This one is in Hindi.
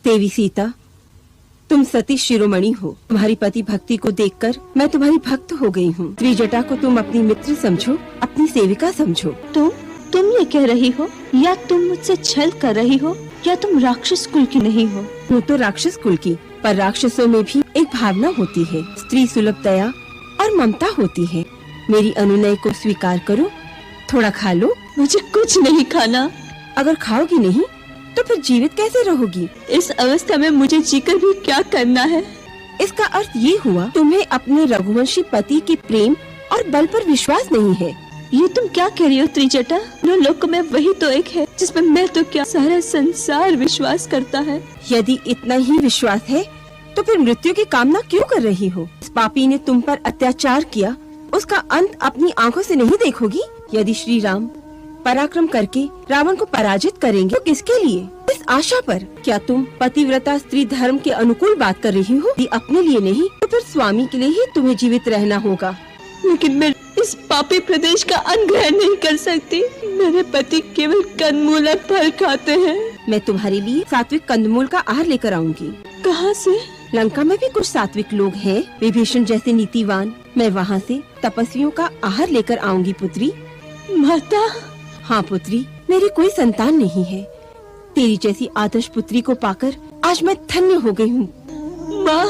देवी सीता, तुम सती शिरोमणि हो। तुम्हारी पति भक्ति को देखकर मैं तुम्हारी भक्त हो गई हूँ। त्रिजटा को तुम अपनी मित्र समझो, अपनी सेविका समझो। तुम ये कह रही हो, या तुम मुझसे छल कर रही हो, या तुम राक्षस कुल की नहीं हो? वो तो राक्षस कुल की, पर राक्षसों में भी एक भावना होती है, स्त्री सुलभ दया और ममता होती है। मेरी अनुनय को स्वीकार करो, थोड़ा खा लो। मुझे कुछ नहीं खाना। अगर खाओगी नहीं तो फिर जीवित कैसे रहोगी? इस अवस्था में मुझे जीकर भी क्या करना है? इसका अर्थ ये हुआ तुम्हें अपने रघुवंशी पति के प्रेम और बल पर विश्वास नहीं है। ये तुम क्या कह रही हो त्रिजटा? लोक में वही तो एक है जिसमें मैं तो क्या सारा संसार विश्वास करता है। यदि इतना ही विश्वास है तो फिर मृत्यु की कामना क्यों कर रही हो? इस पापी ने तुम पर अत्याचार किया, उसका अंत अपनी आंखों से नहीं देखोगी? यदि श्री राम पराक्रम करके रावण को पराजित करेंगे तो किसके लिए? इस आशा पर। क्या तुम पतिव्रता स्त्री धर्म के अनुकूल बात कर रही हो? यदि अपने लिए नहीं तो फिर स्वामी के लिए ही तुम्हें जीवित रहना होगा। लेकिन मैं इस पापी प्रदेश का अन्न ग्रहण नहीं कर सकती। मेरे पति केवल कंदमूल और फल खाते हैं। मैं तुम्हारे लिए सात्विक कंदमूल का आहार लेकर आऊंगी। कहाँ से? लंका में भी कुछ सात्विक लोग हैं, विभीषण जैसे नीतिवान। मैं वहाँ से तपस्वियों का आहार लेकर आऊंगी पुत्री। माता। हाँ पुत्री, मेरी कोई संतान नहीं है। तेरी जैसी आदर्श पुत्री को पाकर आज मैं धन्य हो गई हूँ। माँ।